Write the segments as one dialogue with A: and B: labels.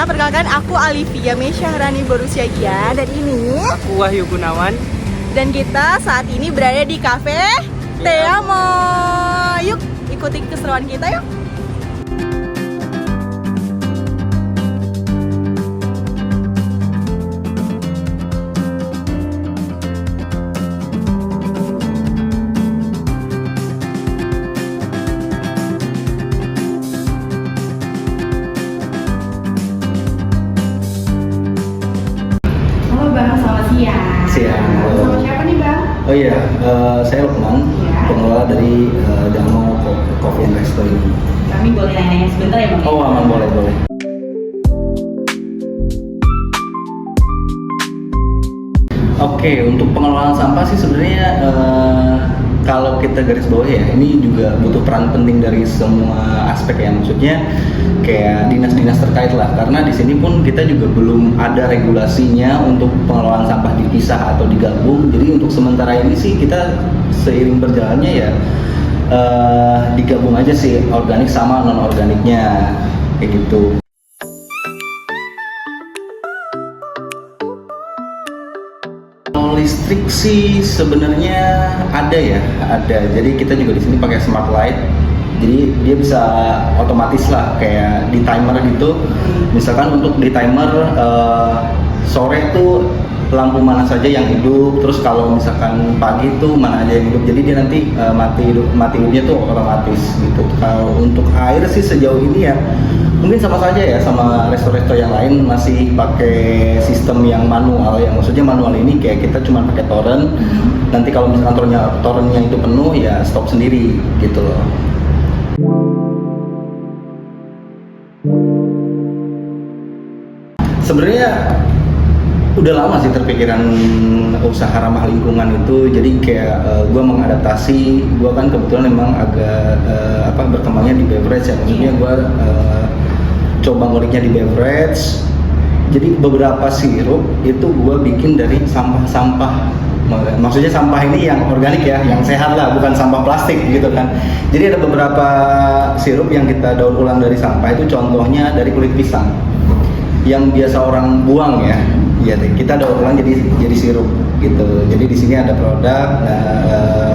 A: semuanya, perkenalkan aku Alivia Mesyahrani Borusyagia. Dan ini
B: Aku Wahyu Gunawan.
A: Dan kita saat ini berada di Cafe Teamo. Yuk ikuti keseruan kita yuk.
C: Bang, selamat siang.
D: Siang.
C: Sama siapa nih Bang?
D: Oh iya, saya Lukman, pengelola dari Damo Coffee and Resto ini.
C: Kami boleh nanya sebentar ya Bang?
D: Oh aman, boleh. Oke, untuk pengelolaan sampah sih sebenarnya kalau kita garis bawah ya, ini juga butuh peran penting dari semua aspek ya, maksudnya kayak dinas-dinas terkait lah, karena di sini pun kita juga belum ada regulasinya untuk pengelolaan sampah dipisah atau digabung. Jadi untuk sementara ini sih kita seiring berjalannya ya digabung aja sih organik sama non organiknya kayak gitu. Listrik sih sebenarnya ada. Jadi kita juga di sini pakai smart light. Jadi dia bisa otomatis lah kayak di timer gitu. Misalkan untuk di timer sore tuh lampu mana saja yang hidup. Terus kalau misalkan pagi tuh mana aja yang hidup. Jadi dia nanti mati hidupnya tuh otomatis gitu. Kalau untuk air sih sejauh ini ya mungkin sama saja ya sama resto-resto yang lain masih pakai sistem yang manual ya. Maksudnya manual ini kayak kita cuma pakai torrent. Nanti kalau misalkan torrentnya itu penuh ya stop sendiri gitu loh. Sebenarnya udah lama sih terpikiran usaha ramah lingkungan itu. Jadi kayak gue mengadaptasi, gue kan kebetulan memang agak berkembangnya di beverage ya. Maksudnya gue coba nguliknya di beverage. Jadi beberapa sirup itu gue bikin dari sampah-sampah. Maksudnya sampah ini yang organik ya, yang sehat lah, bukan sampah plastik gitu kan. Jadi ada beberapa sirup yang kita daur ulang dari sampah, itu contohnya dari kulit pisang yang biasa orang buang ya. Iya deh, kita daur ulang jadi sirup gitu. Jadi di sini ada produk.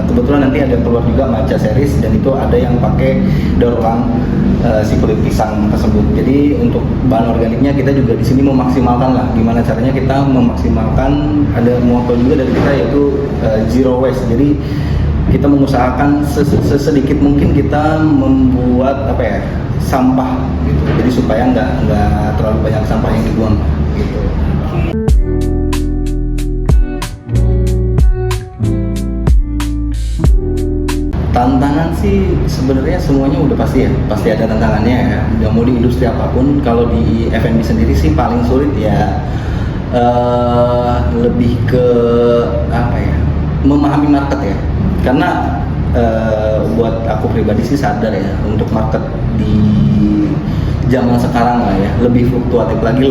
D: Kebetulan nanti ada keluar juga matcha series dan itu ada yang pakai daur ulang si kulit pisang tersebut. Jadi untuk bahan organiknya kita juga di sini memaksimalkan lah. Gimana caranya kita memaksimalkan, ada motto juga dari kita yaitu zero waste. Jadi kita mengusahakan sesedikit mungkin kita membuat sampah gitu. Jadi supaya nggak terlalu banyak sampah yang dibuang gitu. Tantangan sih sebenarnya semuanya udah pasti ada tantangannya ya. Udah mau di industri apapun, kalau di F&B sendiri sih paling sulit ya lebih ke memahami market ya. Karena buat aku pribadi sih sadar ya, untuk market di zaman sekarang lah ya lebih fluktuatif lagi,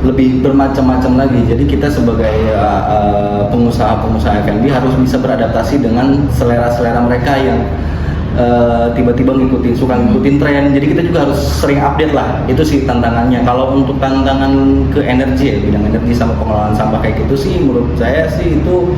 D: lebih bermacam-macam lagi. Jadi kita sebagai pengusaha F&B harus bisa beradaptasi dengan selera mereka yang tiba-tiba suka ngikutin tren. Jadi kita juga harus sering update lah. Itu sih tantangannya. Kalau untuk tantangan ke energi ya, bidang energi sama pengelolaan sampah kayak gitu sih, menurut saya sih itu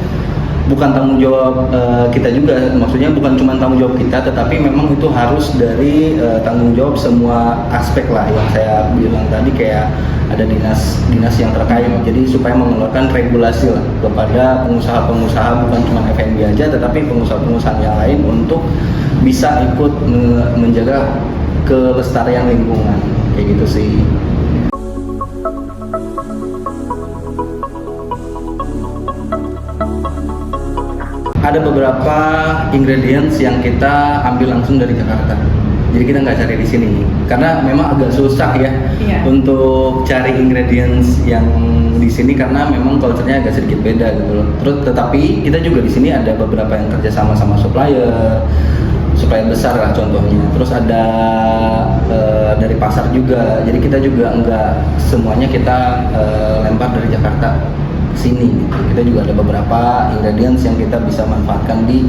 D: bukan tanggung jawab kita juga. Maksudnya bukan cuma tanggung jawab kita, tetapi memang itu harus dari tanggung jawab semua aspek lah yang saya bilang tadi, kayak ada dinas yang terkait. Jadi supaya mengeluarkan regulasi lah kepada pengusaha-pengusaha, bukan cuma F&B aja, tetapi pengusaha-pengusaha yang lain untuk bisa ikut menjaga kelestarian lingkungan kayak gitu sih. Ada beberapa ingredients yang kita ambil langsung dari Jakarta. Jadi kita nggak cari di sini karena memang agak susah ya untuk cari ingredients yang di sini karena memang culture-nya agak sedikit beda gitu loh. Terus tetapi kita juga di sini ada beberapa yang kerja sama supplier besar lah contohnya. Terus ada dari pasar juga. Jadi kita juga nggak semuanya kita lempar dari Jakarta sini gitu. Kita juga ada beberapa ingredients yang kita bisa manfaatkan di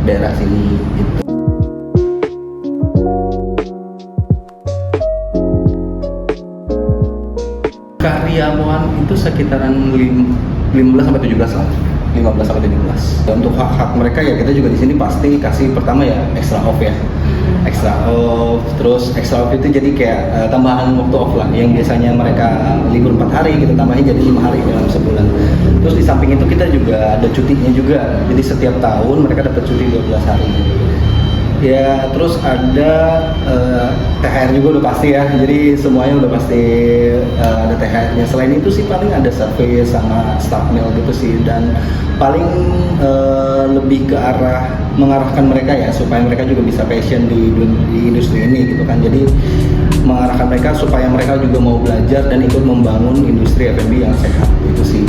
D: daerah sini gitu. sekitaran 15 sampai 17 lah. 15 sampai 17. Dan untuk hak-hak mereka ya kita juga di sini pasti kasih pertama ya extra off ya. Extra off, terus extra off itu jadi kayak tambahan waktu off lah. Yang biasanya mereka libur 4 hari kita tambahin jadi 5 hari dalam sebulan. Terus di samping itu kita juga ada cutinya juga. Jadi setiap tahun mereka dapat cuti 12 hari. Ya, terus ada THR juga udah pasti ya. Jadi semuanya udah pasti ada THR-nya. Selain itu sih paling ada service sama staff meal gitu sih, dan paling lebih ke arah mengarahkan mereka ya supaya mereka juga bisa passion di industri ini gitu kan. Jadi mengarahkan mereka supaya mereka juga mau belajar dan ikut membangun industri F&B yang sehat itu sih.